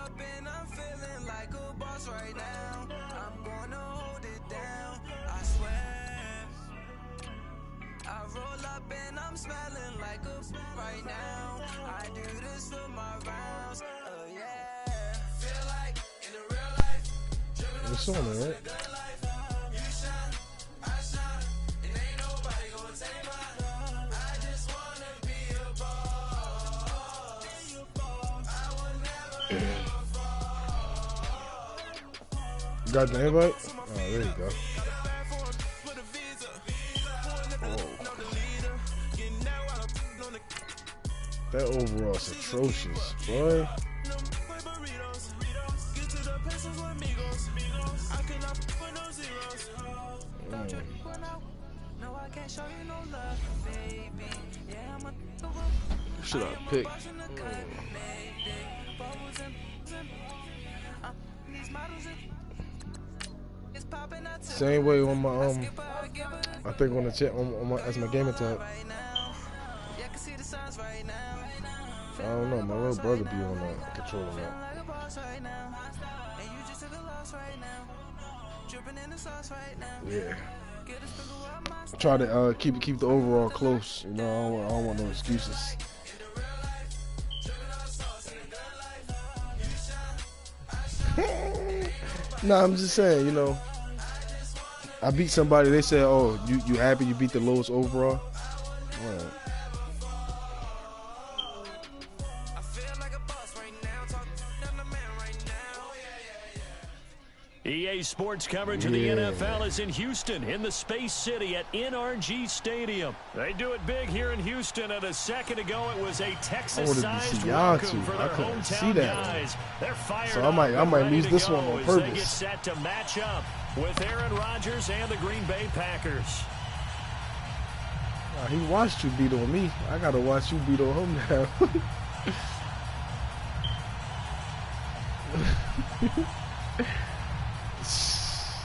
up and I'm feeling like a boss right now. I'm gonna hold it down, I swear. I roll up and I'm smelling like a right now. I do this for my rounds, oh yeah. Feel like in the real life, dripping on It's on there, right? you shine, I shine, and ain't nobody gonna take mine. I just wanna be a boss. I will never ever fall. Got the invite? Oh, there you go. That overall's atrocious, boy. Should I pick? Same way on my I think on the chat on my as my gaming tab. I don't know, my little brother be on that controlling that. Yeah. Try to keep the overall close. You know, I don't want no excuses. Nah, I'm just saying, you know, I beat somebody. They say, "Oh, you happy you beat the lowest overall?" Right. EA Sports coverage of the NFL is in Houston, in the Space City at NRG Stadium. They do it big here in Houston, and a second ago it was a Texas-sized welcome for their hometown guys. They're fired so I might lose this one on purpose. They get set to match up with Aaron Rodgers and the Green Bay Packers. He watched you beat on me. I gotta watch you beat on him now.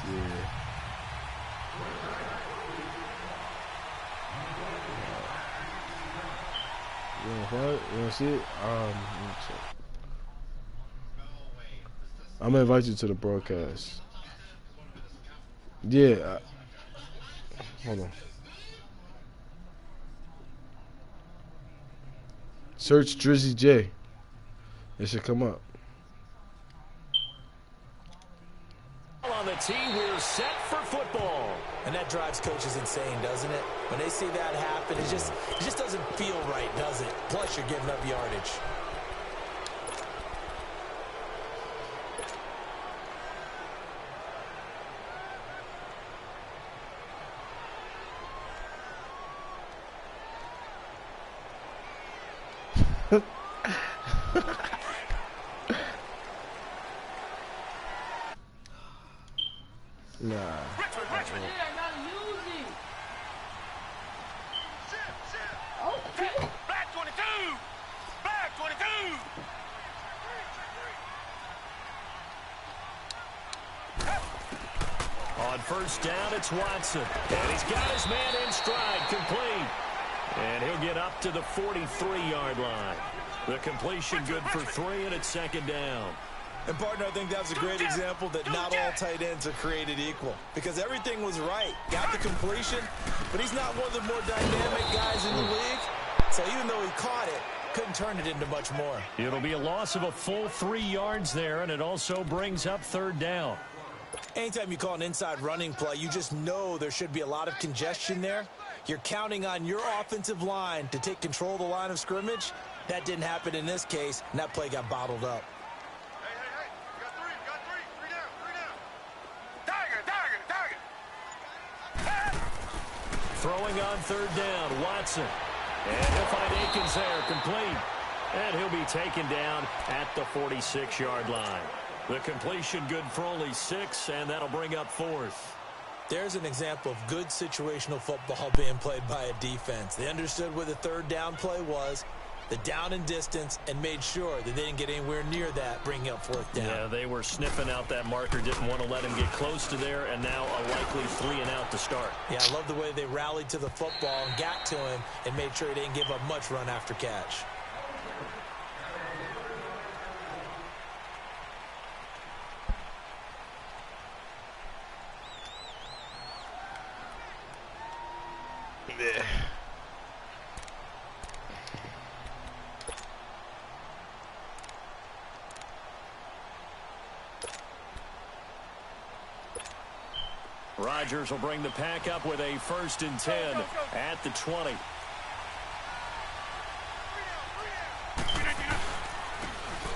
Yeah. You want to see it? Let me check. I'm gonna invite you to the broadcast. Yeah. Hold on. Search DrizzyJay. It should come up. On the team, we're set for football. And that drives coaches insane, doesn't it? When they see that happen, it just doesn't feel right, does it? Plus, you're giving up yardage. Nah. Richmond. Yeah, I gotta use it. Okay. Black 22. Black 22. On first down, it's Watson. And he's got his man in stride, complete. And he'll get up to the 43-yard line. The completion good for 3, and it's second down. And, partner, I think that's a great example that not all tight ends are created equal. Because everything was right. Got the completion, but he's not one of the more dynamic guys in the league. So even though he caught it, couldn't turn it into much more. It'll be a loss of a full 3 yards there, and it also brings up third down. Anytime you call an inside running play, you just know there should be a lot of congestion there. You're counting on your offensive line to take control of the line of scrimmage. That didn't happen in this case, and that play got bottled up. Throwing on third down, Watson. And he'll find Akins there, complete. And he'll be taken down at the 46-yard line. The completion good for only 6, and that'll bring up 4th. There's an example of good situational football being played by a defense. They understood where the third down play was, the down and distance, and made sure that they didn't get anywhere near that, bringing up 4th down. Yeah, they were sniffing out that marker, didn't want to let him get close to there, and now a likely 3 and out to start. Yeah, I love the way they rallied to the football and got to him and made sure he didn't give up much run after catch. Yeah. Rodgers will bring the pack up with a 1st and 10 at the 20.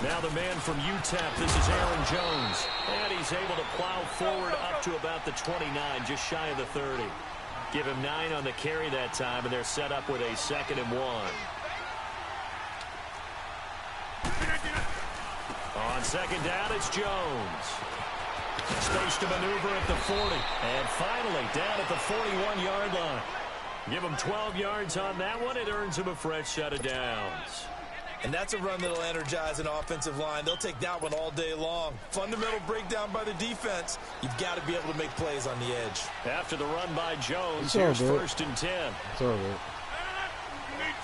Now the man from UTEP, this is Aaron Jones. And he's able to plow forward up to about the 29, just shy of the 30. Give him 9 on the carry that time, and they're set up with a 2nd and 1. On 2nd down, it's Jones. Space to maneuver at the 40. And finally, down at the 41-yard line. Give him 12 yards on that one. It earns him a fresh set of downs. And that's a run that'll energize an offensive line. They'll take that one all day long. Fundamental breakdown by the defense. You've got to be able to make plays on the edge. After the run by Jones, here's 1st and 10. It's all right.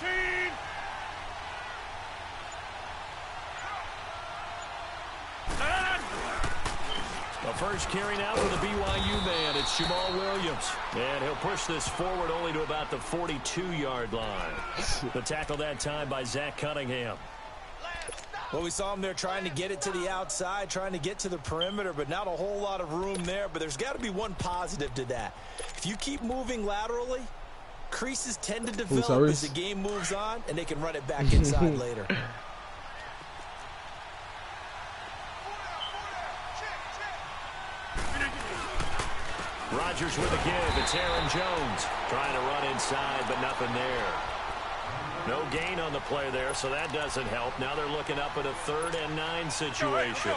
18. The first carry now for the BYU man. It's Jamal Williams. And he'll push this forward only to about the 42-yard line. The tackle that time by Zach Cunningham. Well, we saw him there trying to get it to the outside, trying to get to the perimeter, but not a whole lot of room there. But there's got to be one positive to that. If you keep moving laterally, creases tend to develop as the game moves on, and they can run it back inside later. Rodgers with a give. It's Aaron Jones trying to run inside, but nothing there. No gain on the play there, so that doesn't help. Now they're looking up at a 3rd and 9 situation.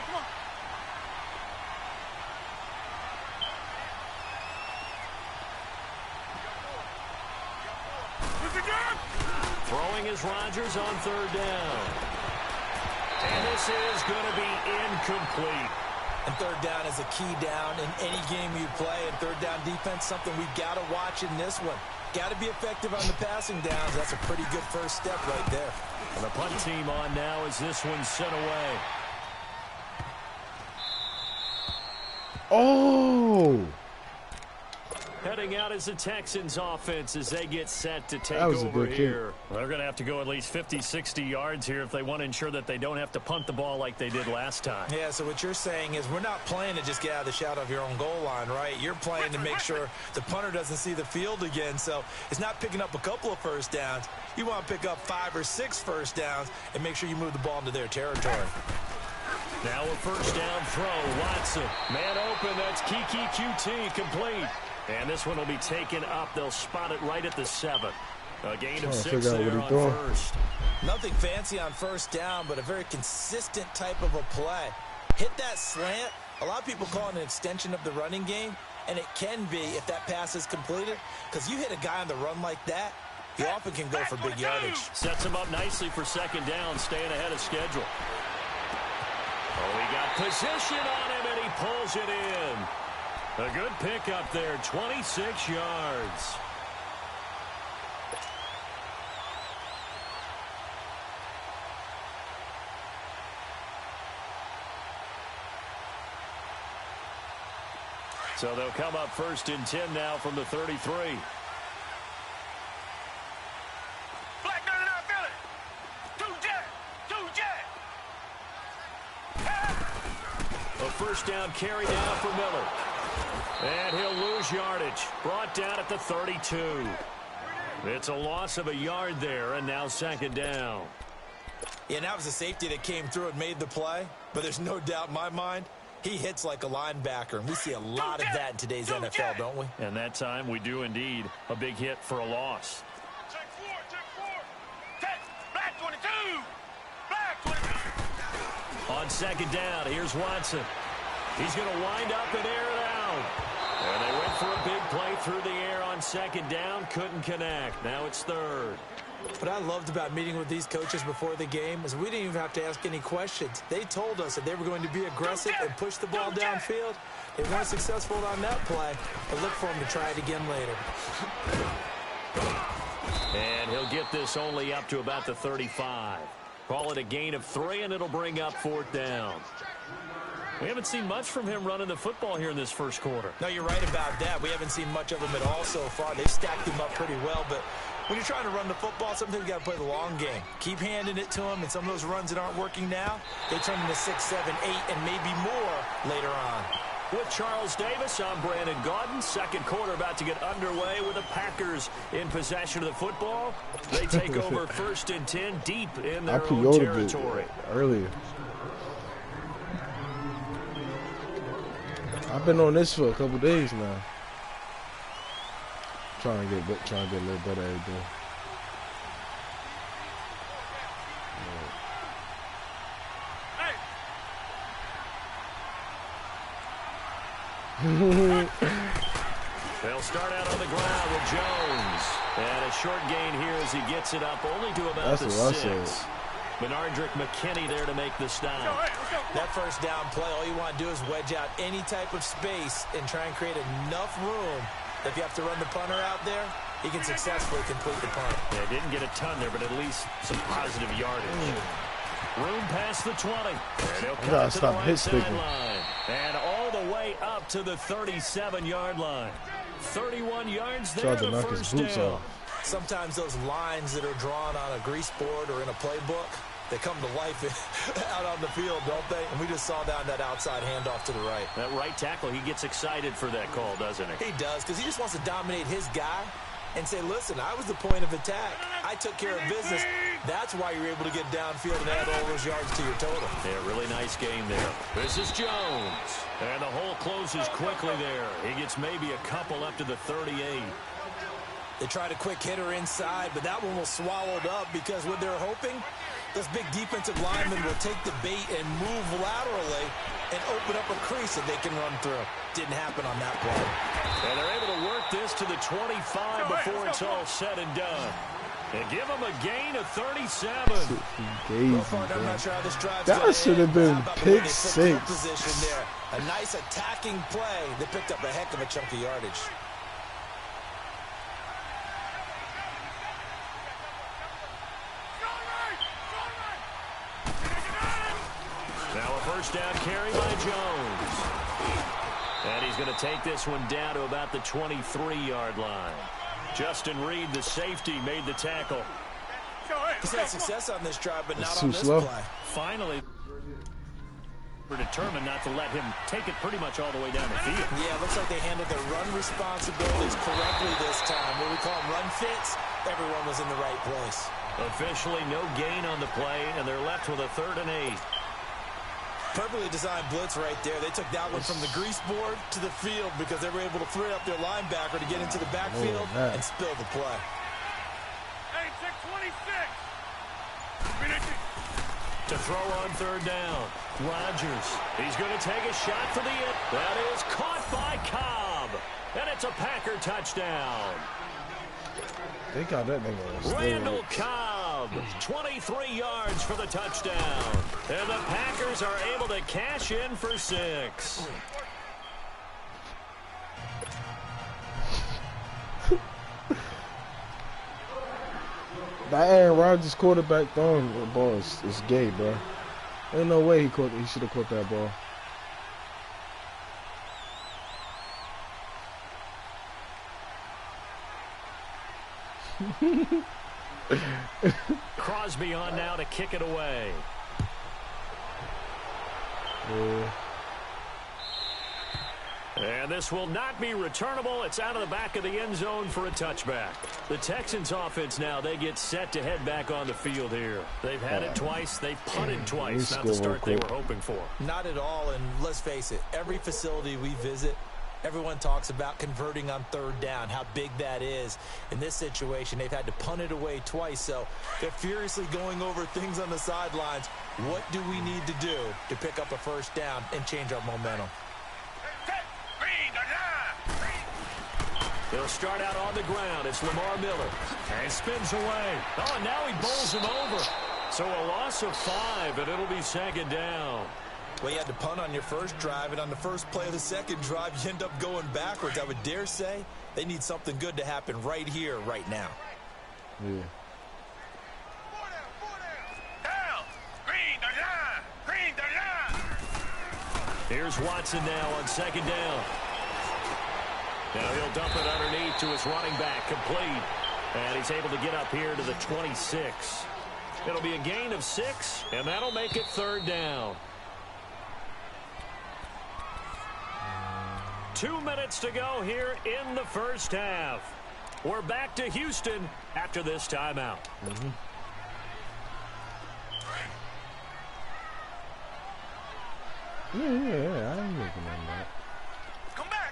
Throwing is Rodgers on 3rd down. And this is going to be incomplete. And 3rd down is a key down in any game you play. And 3rd down defense, something we've got to watch in this one. Got to be effective on the passing downs. That's a pretty good first step right there. And the punt team on now as this one's sent away. Oh! Heading out as the Texans offense as they get set to take over here. Well, they're going to have to go at least 50, 60 yards here if they want to ensure that they don't have to punt the ball like they did last time. Yeah, so what you're saying is we're not playing to just get out of the shadow of your own goal line, right? You're playing to make sure the punter doesn't see the field again. So it's not picking up a couple of first downs. You want to pick up 5 or 6 first downs and make sure you move the ball into their territory. Now a 1st down throw. Watson. Man open. That's Kiki QT complete. And this one will be taken up. They'll spot it right at the 7. A gain of 6 there on 1st. Nothing fancy on 1st down, but a very consistent type of a play. Hit that slant. A lot of people call it an extension of the running game, and it can be if that pass is completed, because you hit a guy on the run like that, he often can go for big yardage. Sets him up nicely for 2nd down, staying ahead of schedule. Oh, he got position on him, and he pulls it in. A good pickup there, 26 yards. So they'll come up 1st and 10 now from the 33. Black 99 Philly. 2 jet. A 1st down carry down for Miller. And he'll lose yardage. Brought down at the 32. It's a loss of a yard there, and now 2nd down. Yeah, and that was a safety that came through and made the play. But there's no doubt in my mind, he hits like a linebacker. And we see a lot of that in today's NFL, don't we? And that time we do indeed. A big hit for a loss. Check 4. Check. Black 22. Black 22. On 2nd down, here's Watson. He's going to wind up and air it out. And they went for a big play through the air on 2nd down. Couldn't connect. Now it's 3rd. What I loved about meeting with these coaches before the game is we didn't even have to ask any questions. They told us that they were going to be aggressive and push the ball downfield. They weren't successful on that play, but look for them to try it again later. And he'll get this only up to about the 35. Call it a gain of 3, and it'll bring up 4th down. We haven't seen much from him running the football here in this first quarter. No, you're right about that. We haven't seen much of him at all so far. They've stacked him up pretty well, but when you're trying to run the football, sometimes you got to play the long game. Keep handing it to him, and some of those runs that aren't working now, they turn into 6, 7, 8, and maybe more later on. With Charles Davis, I'm Brandon Gaudin. Second quarter about to get underway with the Packers in possession of the football. They take over 1st and 10 deep in their own territory. Earlier. I've been on this for a couple days now. Trying to get a little better every day. They'll start out on the ground with Jones. And a short gain here as he gets it up only to about the 6. Bernardrick McKinney there to make the stop. That first down play, all you want to do is wedge out any type of space and try and create enough room. If you have to run the punter out there, he can successfully complete the punt. Yeah, didn't get a ton there, but at least some positive yardage. Room past the 20. And he'll cut to the right sideline. And all the way up to the 37-yard line. 31 yards there to first down. Sometimes those lines that are drawn on a grease board or in a playbook, they come to life out on the field, don't they? And we just saw down that outside handoff to the right. That right tackle, he gets excited for that call, doesn't he? He does, because he just wants to dominate his guy and say, listen, I was the point of attack. I took care of business. That's why you're able to get downfield and add all those yards to your total. Yeah, really nice game there. This is Jones. And the hole closes quickly there. He gets maybe a couple up to the 38. They tried a quick hitter inside, but that one was swallowed up because what they're hoping, this big defensive lineman will take the bait and move laterally and open up a crease that they can run through. Didn't happen on that play. And they're able to work this to the 25 before it's all said and done. And give them a gain of 37. I'm not sure how this drive's that should have been pick 6. Position there. A nice attacking play that picked up a heck of a chunk of yardage. Now a first down carry by Jones. And he's going to take this one down to about the 23-yard line. Justin Reed, the safety, made the tackle. He's had success on this drive, but not on this play. Finally, we're determined not to let him take it pretty much all the way down the field. Yeah, it looks like they handled their run responsibilities correctly this time. What we call them run fits, everyone was in the right place. Officially no gain on the play, and they're left with a 3rd and 8. Perfectly designed blitz right there. They took that one from the grease board to the field because they were able to free up their linebacker to get into the backfield and spill the play. Hey, 626. To throw on 3rd down. Rodgers. He's going to take a shot for the end. That is caught by Cobb. And it's a Packer touchdown. They got that nigga. Randall Cobb, 23 yards for the touchdown. And the Packers are able to cash in for 6. That Aaron Rodgers quarterback throwing ball is gay, bro. Ain't no way he should have caught that ball. Crosby on now to kick it away. Yeah. And this will not be returnable. It's out of the back of the end zone for a touchback. The Texans offense now, they get set to head back on the field here. They've had it twice. They've punted twice. Not the start they were hoping for. Not at all, and let's face it, every facility we visit, everyone talks about converting on 3rd down, how big that is. In this situation, they've had to punt it away twice, so they're furiously going over things on the sidelines. What do we need to do to pick up a 1st down and change our momentum? They'll start out on the ground. It's Lamar Miller. And spins away. Oh, and now he bowls him over. So a loss of 5, and it'll be 2nd down. Well, you had to punt on your first drive, and on the first play of the second drive, you end up going backwards. I would dare say they need something good to happen right here, right now. Yeah. Down. Green the line. Green the line. Here's Watson now on second down. Now he'll dump it underneath to his running back, complete. And he's able to get up here to the 26. It'll be a gain of 6, and that'll make it third down. 2 minutes to go here in the first half. We're back to Houston after this timeout. Yeah, I ain't looking at that. Come back.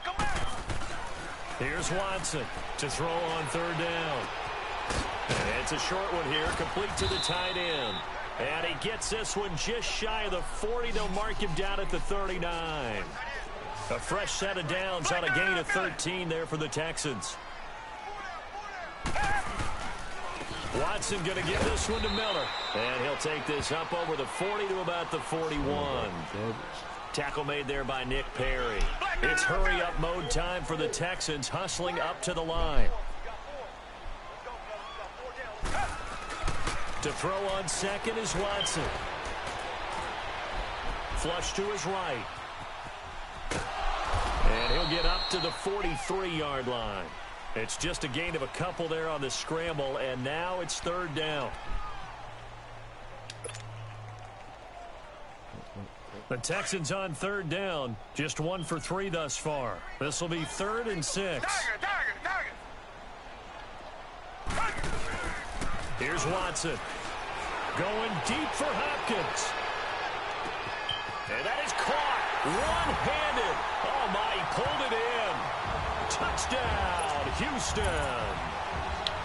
Here's Watson to throw on third down. And it's a short one here, complete to the tight end. And he gets this one just shy of the 40. They'll mark him down at the 39. A fresh set of downs on a gain of 13 there for the Texans. Watson going to give this one to Miller. And he'll take this up over the 40 to about the 41. Tackle made there by Nick Perry. It's hurry-up mode time for the Texans, hustling up to the line. To throw on second is Watson. Flush to his right. And he'll get up to the 43-yard line. It's just a gain of a couple there on the scramble, and now it's third down. The Texans on third down, just 1 for 3 thus far. This will be 3rd and 6. Here's Watson. Going deep for Hopkins. And that is caught. One-handed. Oh, my, he pulled it in. Touchdown, Houston.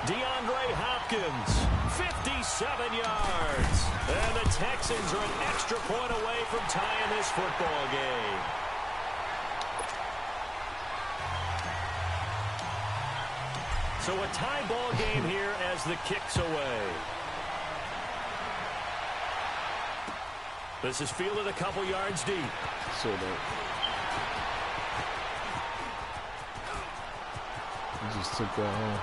DeAndre Hopkins, 57 yards. And the Texans are an extra point away from tying this football game. So a tie ball game here as the kick's away. This is fielded a couple yards deep. So that. He just took that home.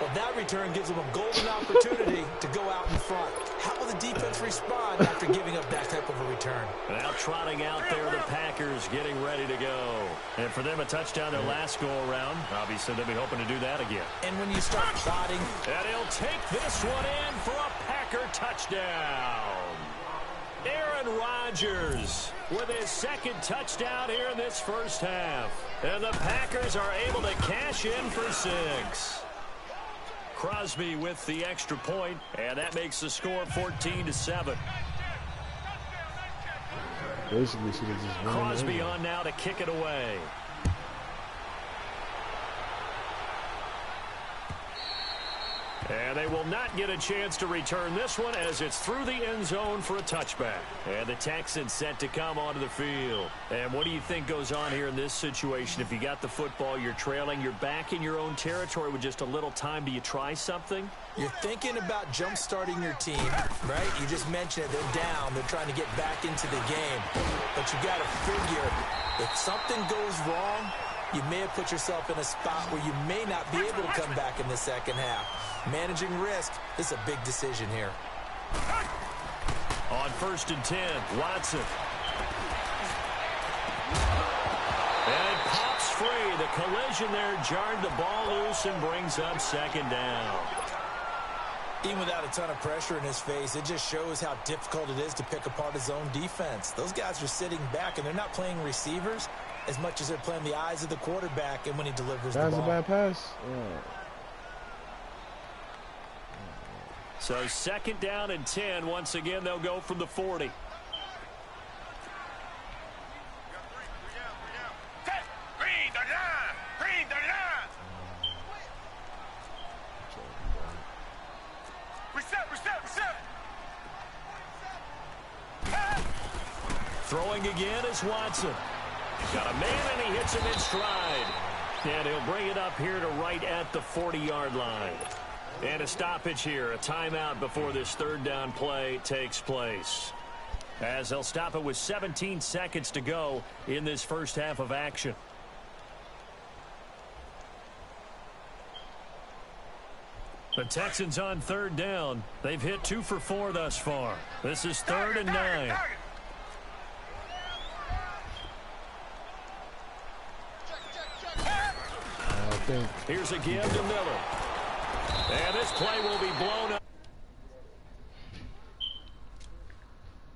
Well, that return gives them a golden opportunity to go out in front. How will the defense respond after giving up that type of a return? Now trotting out there, the Packers getting ready to go. And for them, a touchdown their last go-around. Obviously, they'll be hoping to do that again. And when you start plotting... And he'll take this one in for a Packer touchdown. Aaron Rodgers with his second touchdown here in this first half. And the Packers are able to cash in for 6. Crosby with the extra point, and that makes the score 14-7. Basically, should have just won. Crosby on now to kick it away. And they will not get a chance to return this one as it's through the end zone for a touchback. And the Texans set to come onto the field. And what do you think goes on here in this situation? If you got the football, you're trailing, you're back in your own territory with just a little time. Do you try something? You're thinking about jump-starting your team, right? You just mentioned it. They're down. They're trying to get back into the game. But you got to figure if something goes wrong, you may have put yourself in a spot where you may not be able to come back in the second half. Managing risk is a big decision here. On 1st and 10, Watson. And it pops free. The collision there jarred the ball loose and brings up second down. Even without a ton of pressure in his face, it just shows how difficult it is to pick apart his own defense. Those guys are sitting back, and they're not playing receivers as much as they're playing the eyes of the quarterback and when he delivers the ball. That's a bad pass. Yeah. So 2nd down and 10. Once again, they'll go from the 40. Throwing again is Watson. Got a man, and he hits him in stride. And he'll bring it up here to right at the 40-yard line. And a stoppage here, a timeout before this 3rd down play takes place. As they'll stop it with 17 seconds to go in this first half of action. The Texans on 3rd down. They've hit 2 for 4 thus far. This is 3rd and 9. Here's a give to Miller. And this play will be blown up.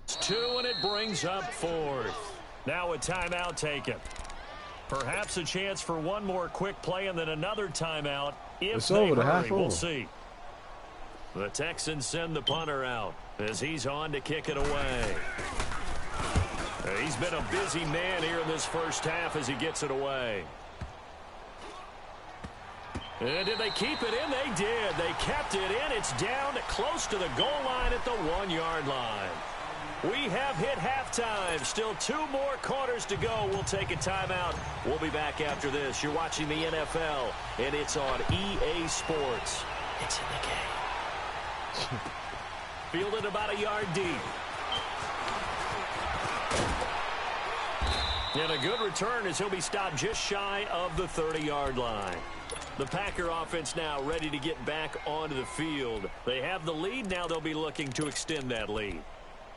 It's 2, and it brings up 4th. Now a timeout taken. Perhaps a chance for one more quick play and then another timeout if they hurry. We'll see. The Texans send the punter out as he's on to kick it away. He's been a busy man here in this first half as he gets it away. And did they keep it in? They did. They kept it in. It's down close to the goal line at the 1-yard line. We have hit halftime. Still 2 more quarters to go. We'll take a timeout. We'll be back after this. You're watching the NFL, and it's on EA Sports. It's in the game. Fielded about a yard deep. And a good return as he'll be stopped just shy of the 30-yard line. The Packer offense now ready to get back onto the field. They have the lead. Now they'll be looking to extend that lead.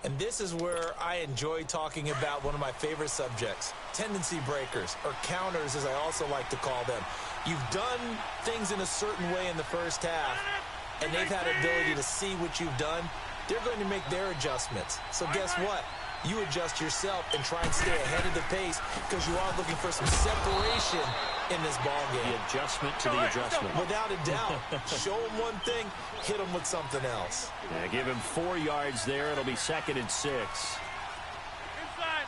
And this is where I enjoy talking about one of my favorite subjects, tendency breakers, or counters as I also like to call them. You've done things in a certain way in the first half, and they've had ability to see what you've done. They're going to make their adjustments. So guess what? You adjust yourself and try and stay ahead of the pace because you are looking for some separation in this ball game. The adjustment to the adjustment. Without a doubt. Show him one thing, hit him with something else. Yeah, give him 4 yards there. It'll be 2nd and 6. Inside.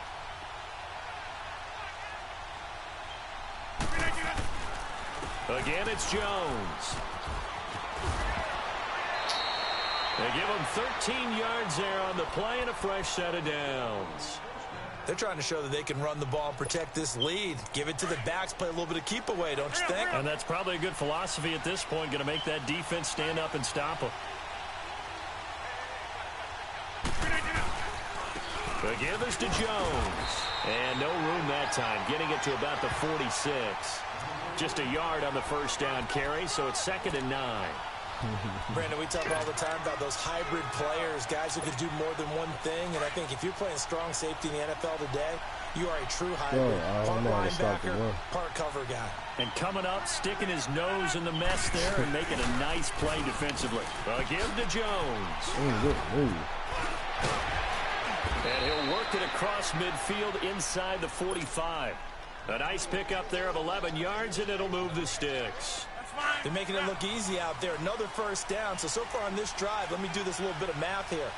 Again, it's Jones. They give him 13 yards there on the play and a fresh set of downs. They're trying to show that they can run the ball and protect this lead. Give it to the backs, play a little bit of keep away, don't you think? And that's probably a good philosophy at this point, going to make that defense stand up and stop them. The give is to Jones. And no room that time, getting it to about the 46. Just a yard on the first down carry, so it's 2nd and 9. Brandon, we talk all the time about those hybrid players, guys who can do more than one thing. And I think if you're playing strong safety in the NFL today, you are a true hybrid. Part linebacker, part cover guy. And coming up, sticking his nose in the mess there and making a nice play defensively. A give to Jones. And he'll work it across midfield inside the 45. A nice pickup there of 11 yards, and it'll move the sticks. They're making it look easy out there. Another first down. So far on this drive, let me do this little bit of math here.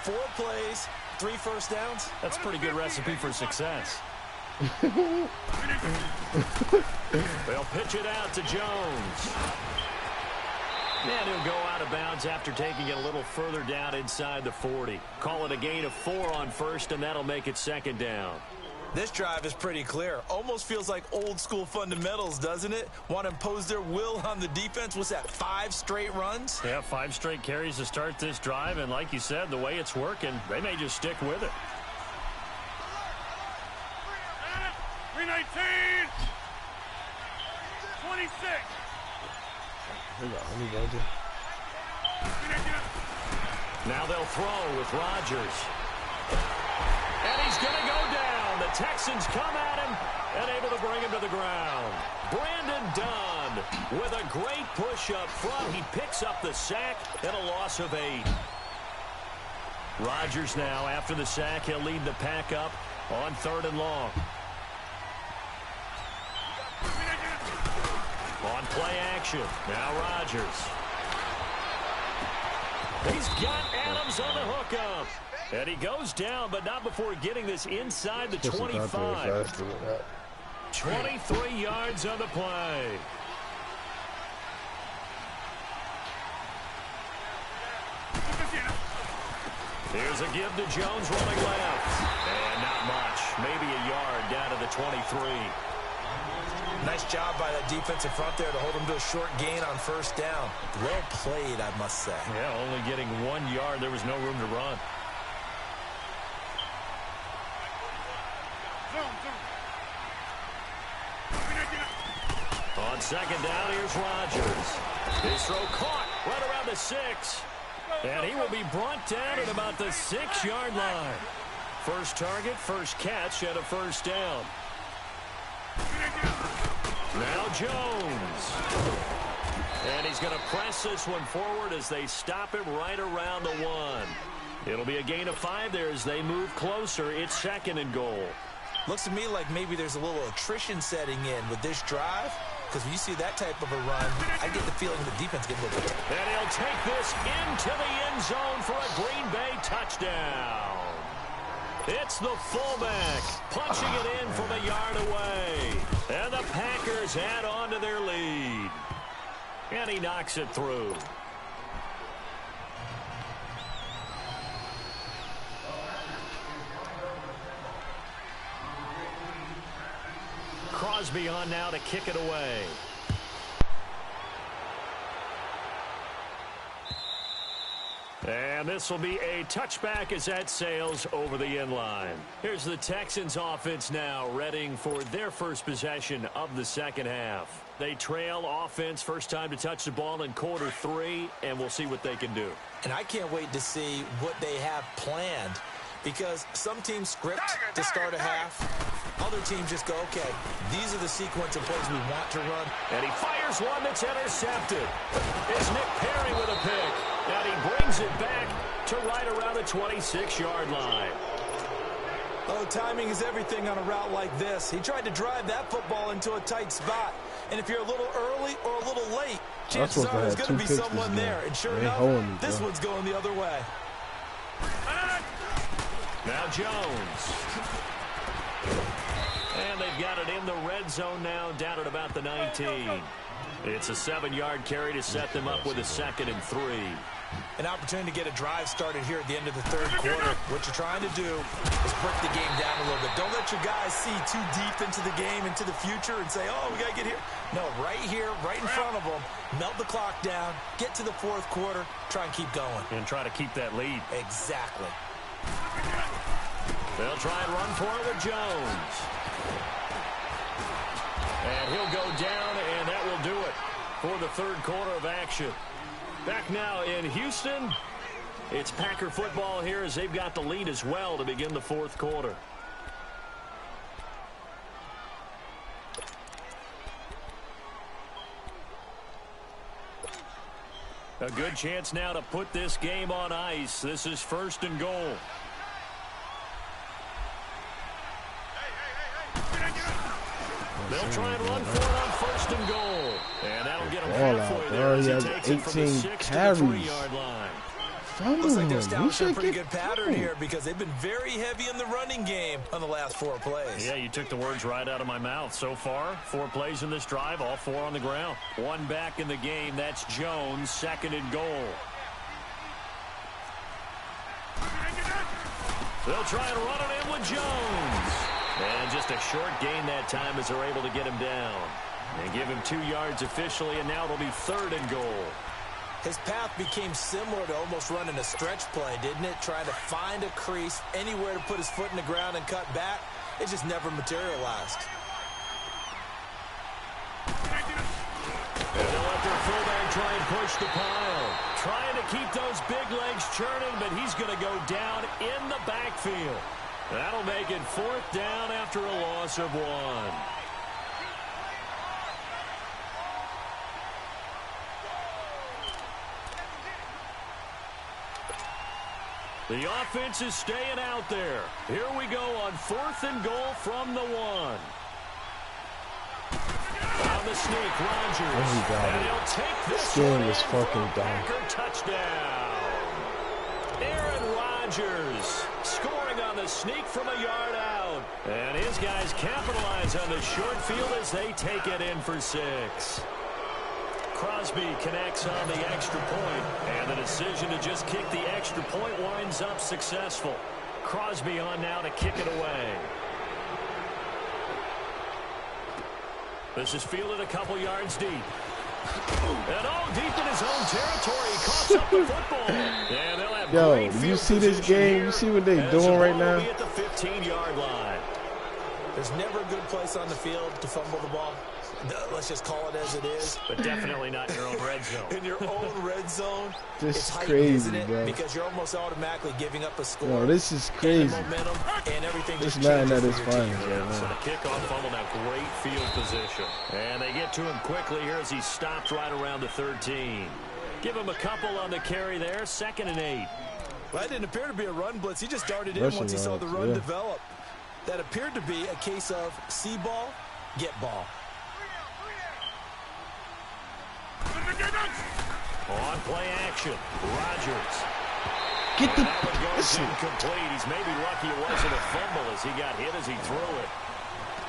4 plays, 3 first downs. That's a pretty good recipe for success. They'll pitch it out to Jones. And he'll go out of bounds after taking it a little further down inside the 40. Call it a gain of 4 on first, and that'll make it 2nd down. This drive is pretty clear. Almost feels like old school fundamentals, doesn't it? Want to impose their will on the defense. What's that, 5 straight runs? Yeah, 5 straight carries to start this drive. And like you said, the way it's working, they may just stick with it. 319. 26. Now they'll throw with Rodgers. And he's going to go down. The Texans come at him and able to bring him to the ground. Brandon Dunn with a great push up front. He picks up the sack and a loss of 8. Rodgers now, after the sack, he'll lead the pack up on 3rd and long. On play action, now Rodgers. He's got Adams on the hookup. And he goes down, but not before getting this inside the 25. 23 yards on the play. Here's a give to Jones running left. And not much. Maybe a yard down to the 23. Nice job by that defensive front there to hold him to a short gain on first down. Well played, I must say. Yeah, only getting 1 yard. There was no room to run. On 2nd down, here's Rodgers. His throw caught. right around the 6. And he will be brought down at about the 6-yard line. First target, first catch, and a first down. Now Jones. And he's going to press this one forward as they stop him right around the 1. It'll be a gain of 5 there as they move closer. It's 2nd and goal. Looks to me like maybe there's a little attrition setting in with this drive. Because when you see that type of a run, I get the feeling the defense gets a little bit. And he'll take this into the end zone for a Green Bay touchdown. It's the fullback punching it in from a yard away. And the Packers add on to their lead. And he knocks it through. Crosby on now to kick it away. And this will be a touchback as that sails over the end line. Here's the Texans offense now, readying for their first possession of the second half. They trail offense, first time to touch the ball in quarter 3, and we'll see what they can do. And I can't wait to see what they have planned, because some teams script to start a half. Other teams just go, okay, these are the sequence of plays we want to run. And he fires one that's intercepted. It's Nick Perry with a pick. And he brings it back to right around the 26-yard line. Oh, timing is everything on a route like this. He tried to drive that football into a tight spot. And if you're a little early or a little late, chances are there's going to be someone there. And sure enough, this one's going the other way. Now Jones. And they've got it in the red zone now, down at about the 19. It's a 7-yard carry to set them up with a 2nd and 3. An opportunity to get a drive started here at the end of the third quarter. What you're trying to do is break the game down a little bit. Don't let your guys see too deep into the game, into the future, and say, oh, we got to get here. No, right here, right in front of them, melt the clock down, get to the fourth quarter, try and keep going. And try to keep that lead. Exactly. They'll try and run for it with Jones. And he'll go down, and that will do it for the third quarter of action. Back now in Houston, it's Packer football here as they've got the lead as well to begin the fourth quarter. A good chance now to put this game on ice. This is 1st and goal. They'll try and run for it on 1st and goal. And that'll get them halfway there as he takes it from the 6 to the 3-yard line. Looks like they're establishing a pretty good pattern here because they've been very heavy in the running game on the last 4 plays. Yeah, you took the words right out of my mouth. So far, 4 plays in this drive, all 4 on the ground. 1 back in the game. That's Jones, 2nd and goal. They'll try and run it in with Jones. And just a short gain that time as they're able to get him down. And give him 2 yards officially, and now it'll be 3rd and goal. His path became similar to almost running a stretch play, didn't it? Trying to find a crease, anywhere to put his foot in the ground and cut back. It just never materialized. And they'll let their fullback try and push the pile. Trying to keep those big legs churning, but he's going to go down in the backfield. That'll make it 4th down after a loss of 1. The offense is staying out there. Here we go on 4th and goal from the 1. On the sneak, Rodgers. Oh, he got and it. he'll take this game one is fucking done. Packer touchdown. Aaron Rodgers scoring on the sneak from a yard out. And his guys capitalize on the short field as they take it in for 6. Crosby connects on the extra point, and the decision to just kick the extra point winds up successful. Crosby on now to kick it away. This is fielded a couple yards deep. And deep in his own territory, he coughs up the football. And they'll have great field you see this game? You see what they're doing right now? At the 15-yard line. There's never a good place on the field to fumble the ball. let's just call it as it is. But definitely not in your own red zone. In your own red zone, this it's is crazy, isn't it? bro. Because you're almost automatically giving up a score. No, this is crazy. Momentum and everything. This man at his finest, So the kickoff fumble, now great field position. And they get to him quickly here as he stopped right around the 13. Give him a couple on the carry there, 2nd and 8. Well, that didn't appear to be a run blitz. He just darted in Rushing once he saw the run yeah. develop. That appeared to be a case of see ball, get ball. On play action, Rodgers. Get the that one goes incomplete. He's maybe lucky it wasn't a fumble as he got hit as he threw it.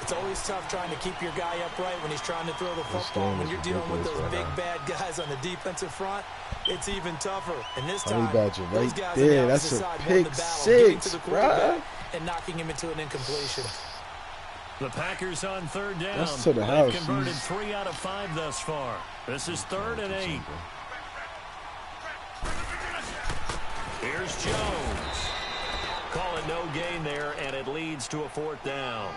It's always tough trying to keep your guy upright when he's trying to throw the football. When you're dealing with those big bad guys on the defensive front, it's even tougher. And this time, Badger those right guys there. on the That's a outside won pick the battle, getting to six, the bro. quarterback and knocking him into an incompletion. The Packers on 3rd down. That's to the They've house. converted 3 out of 5 thus far. This is 3rd and 8. Here's Jones. Call it no gain there, and it leads to a 4th down.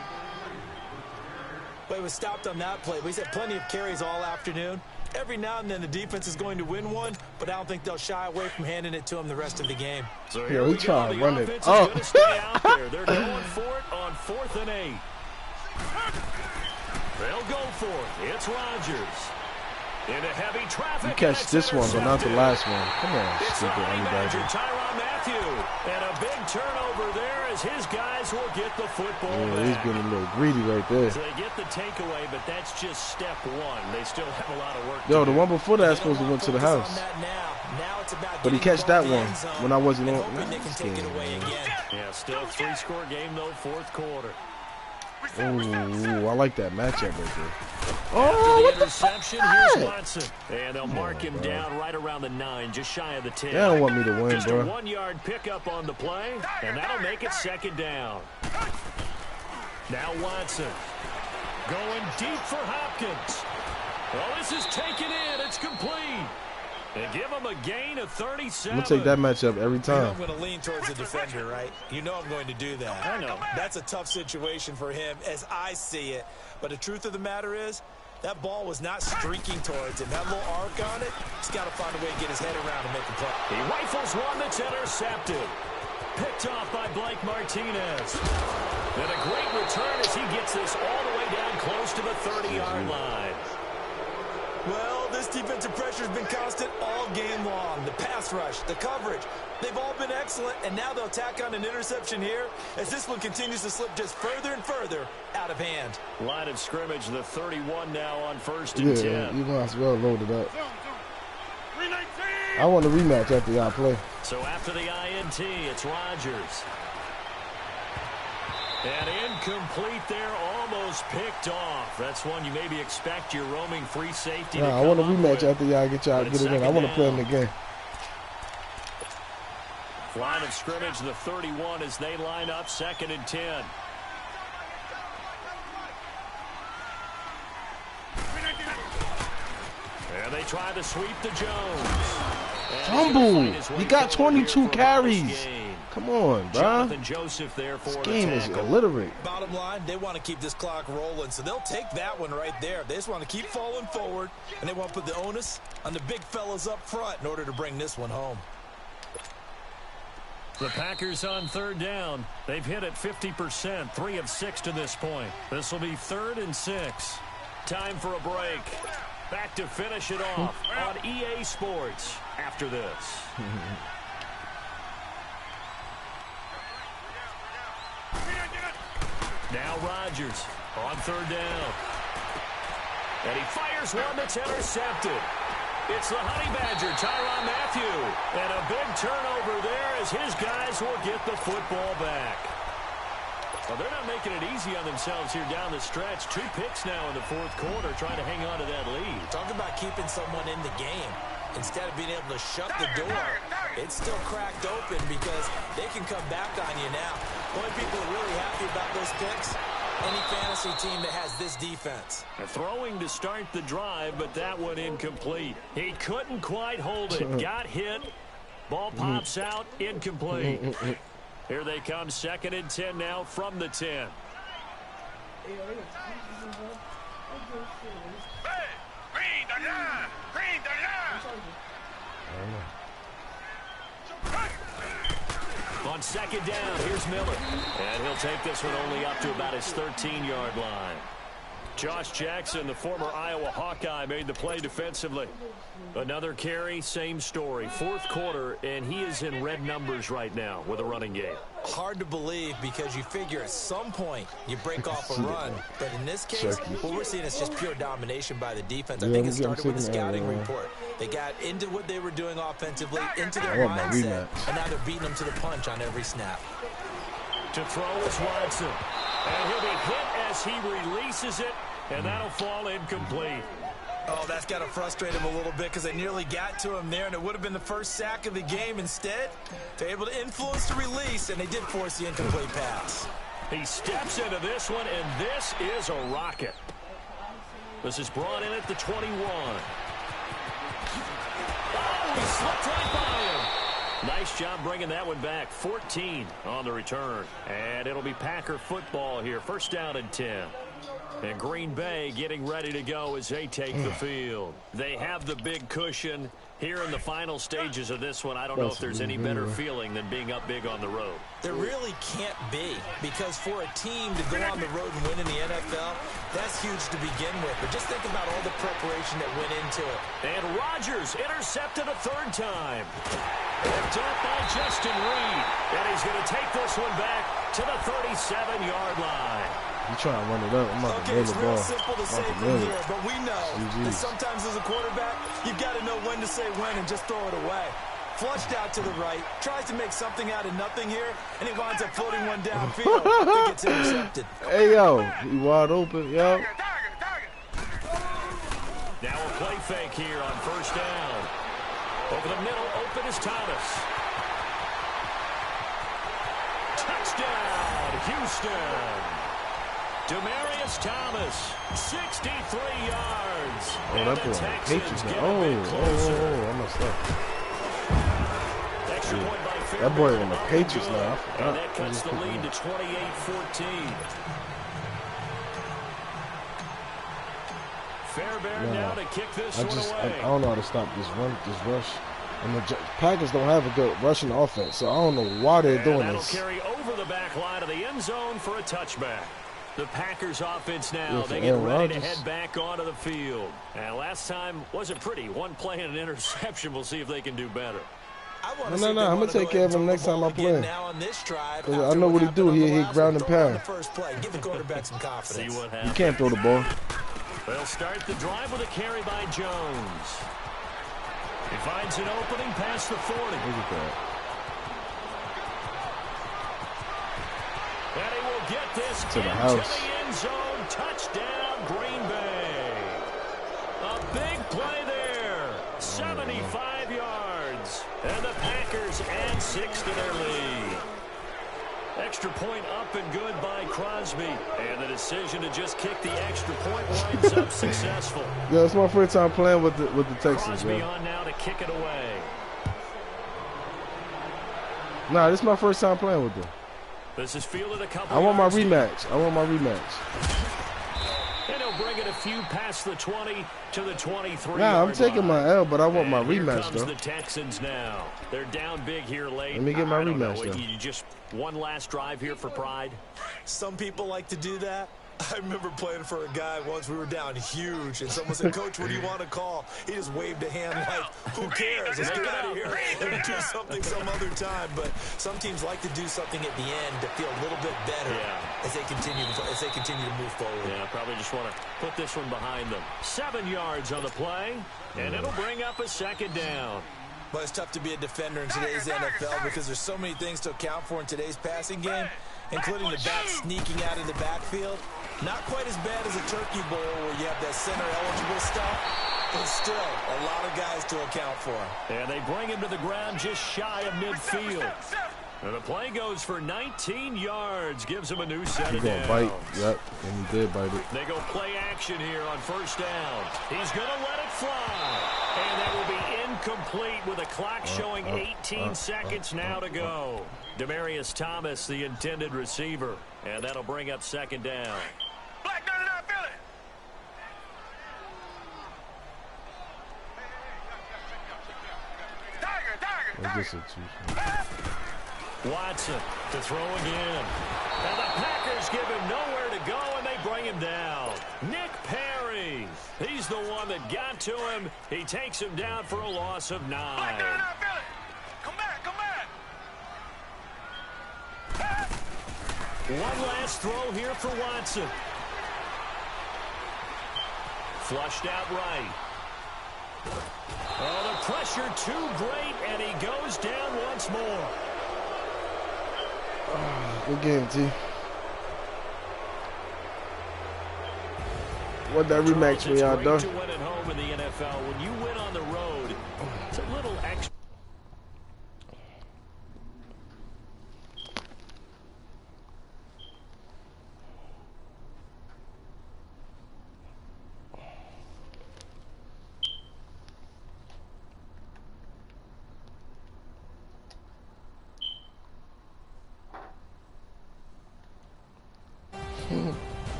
But he was stopped on that play. But he's had plenty of carries all afternoon. Every now and then the defense is going to win one, but I don't think they'll shy away from handing it to him the rest of the game. So here we go. Trying to run it Offense up. is going to stay out there. They're going for it on 4th and 8. They'll go for it. It's Rodgers. Into heavy traffic. You catch this one, but not the last one. Come on, It's the stupid honey badger, Badger. Tyrann Mathieu. And a big turnover there as his guys will get the football Yeah, he's back. getting a little greedy right there. So they get the takeaway, but that's just step 1. They still have a lot of work Yo, to the do. one before that supposed to went to the house. But he catch that one when I wasn't on. Yeah, still 3-score game, though, 4th quarter. Ooh, I like that matchup right there. Oh, Oh, what the interception, fuck? here's Watson. And they'll mark him down right around the 9, just shy of the 10. They don't want me to win, Just a bro. 1-yard pickup on the play, and that'll make it 2nd down. Now Watson going deep for Hopkins. Oh, this is taken in. It's complete. They give him a gain of 37. I'm going to take that matchup every You know time. I'm going to lean towards the defender, right? You know I'm going to do that. I know. That's a tough situation for him as I see it. But the truth of the matter is, that ball was not streaking towards him. That little arc on it, he's got to find a way to get his head around and make a play. He rifles one that's intercepted. Picked off by Blake Martinez. And a great return as he gets this all the way down close to the 30-yard line. Well, this defensive pressure has been constant all game long. The pass rush, the coverage, they've all been excellent, and now they'll tack on an interception here as this one continues to slip just further and further out of hand. Line of scrimmage, the 31 now on 1st and 10. Yeah, you might as well load it up. I want a rematch after y'all play. So after the INT, it's Rodgers. And incomplete there, almost picked off. That's one you maybe expect your roaming free safety to Nah, I come want a up rematch with. after y'all get it in. I want to play them again. Line of scrimmage, the 31 as they line up, 2nd and 10. And they try to sweep to Jones. Fumble. He got 22 carries. Come on, bro. Jonathan Joseph there for This the game is tackle. illiterate. Bottom line, they want to keep this clock rolling, so they'll take that one right there. They just want to keep falling forward, and they want to put the onus on the big fellas up front in order to bring this one home. The Packers on 3rd down. They've hit it 50%, 3 of 6 to this point. This will be 3rd and 6. Time for a break. Back to finish it off on EA Sports after this. Now Rodgers on 3rd down. And he fires one that's intercepted. It's the Honey Badger, Tyrann Mathieu. And a big turnover there as his guys will get the football back. Well, they're not making it easy on themselves here down the stretch. 2 picks now in the 4th quarter trying to hang on to that lead. Talk about keeping someone in the game. Instead of being able to shut the door, it's still cracked open because they can come back on you now. The only people who are really happy about those picks, any fantasy team that has this defense. Throwing to start the drive, but that one incomplete. He couldn't quite hold it. Got hit. Ball pops out. Incomplete. Here they come. 2nd and 10 now from the 10. On second down, here's Miller. And he'll take this one only up to about his 13-yard line. Josh Jackson, the former Iowa Hawkeye, made the play defensively. Another carry, same story. Fourth quarter, and he is in red numbers right now with a running game. Hard to believe because you figure at some point you break off a run. But in this case, what we're seeing is just pure domination by the defense. I think it started with the scouting report. They got into what they were doing offensively, into their mindset, and now they're beating them to the punch on every snap. To throw is Watson. And he'll be hit as he releases it, and that'll fall incomplete. Oh, that's got to frustrate him a little bit because they nearly got to him there, and it would have been the first sack of the game. Instead, they're able to influence the release, and they did force the incomplete pass. He steps into this one, and this is a rocket. This is brought in at the 21. Oh, he slipped right by him. Nice job bringing that one back. 14 on the return. And it'll be Packer football here. First down and 10. And Green Bay getting ready to go as they take the field. They have the big cushion. Here in the final stages of this one, I don't know if there's any better feeling than being up big on the road. There really can't be, because for a team to go on the road and win in the NFL, that's huge to begin with. But just think about all the preparation that went into it. And Rodgers intercepted a third time. Picked up by Justin Reed. And he's going to take this one back to the 37-yard line. You trying to run it up. I'm about to nail the ball. It's real simple to say from here, but we know that sometimes as a quarterback, you've got to know when to say when and just throw it away. Flushed out to the right, tries to make something out of nothing here, and he winds up floating one downfield. It gets intercepted. Hey, yo, he wide open, yo. Now a play fake here on first down. Over the middle, open is Thomas. Touchdown, Houston. Demarius Thomas, 63 yards. Oh, that boy Patriots now. Oh, I messed up. Extra point by Fairbairn. That boy on the Patriots now. I forgot. And that cuts the lead to 28-14. Fairbairn now to kick this one away. I don't know how to stop this rush. And the Packers don't have a good rushing offense, so I don't know why they're doing this. That'll carry over the back line of the end zone for a touchback. The Packers offense now, they get ready to head back onto the field. And last time wasn't pretty. One play and an interception. We'll see if they can do better. No, I'm going to take care of him next time I play. Because I know what he do. He ground and pound. Give the quarterback some confidence. See what happens. You can't throw the ball. They'll start the drive with a carry by Jones. He finds an opening past the 40. Look at that. And he will get this to the into house. the end zone. Touchdown, Green Bay. A big play there. 75 yards. And the Packers add 6 to their lead. Extra point up and good by Crosby. And the decision to just kick the extra point winds up successful. Yeah, it's my first time playing with the Texans. Crosby on now to kick it away. Nah, this is my first time playing with them. This is fielded a couple. I want my yards rematch. And he'll bring it a few past the 20 to the 23. Nah, I'm taking my L, but I want my rematch, though. The Texans now. They're down big here late. Let me get my rematch, though. You just one last drive here for pride. Some people like to do that. I remember playing for a guy once. We were down huge, and someone said, "Coach, what do you want to call?" He just waved a hand like, "Who cares? Let's get out of here and do something some other time." But some teams like to do something at the end to feel a little bit better as they continue to move forward. Yeah, probably just want to put this one behind them. 7 yards on the play, and it'll bring up a second down. Well, it's tough to be a defender in today's NFL because there's so many things to account for in today's passing game, including the back sneaking out of the backfield. Not quite as bad as a turkey bowl where you have that center-eligible stuff, but still a lot of guys to account for. And they bring him to the ground just shy of midfield. And the play goes for 19 yards, gives him a new set of downs. Bite, yep, and he did bite it. They go play action here on first down. He's going to let it fly. And that will be incomplete with a clock showing 18 seconds now to go. Demarius Thomas, the intended receiver. And that'll bring up second down. That's just a two. Watson to throw again. And the Packers give him nowhere to go, and they bring him down. Nick Perry. He's the one that got to him. He takes him down for a loss of 9. Come back. One last throw here for Watson. Flushed out right. Oh, the pressure too great, and he goes down once more. Good game, T. What that rematch when y'all done? To win at home in the NFL. When you win on the road, it's a little extra.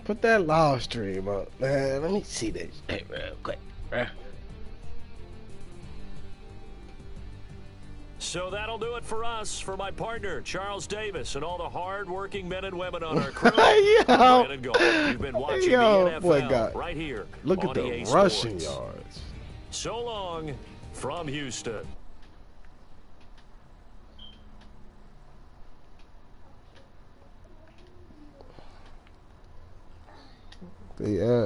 Put that live stream up, man. Let me see this shit real quick, bruh. So that'll do it for us. For my partner, Charles Davis, and all the hard-working men and women on our crew. Brandon Gold. You've been watching the NFL boy, right here. Look at the EA rushing Sports. yards. So long from Houston. Yeah.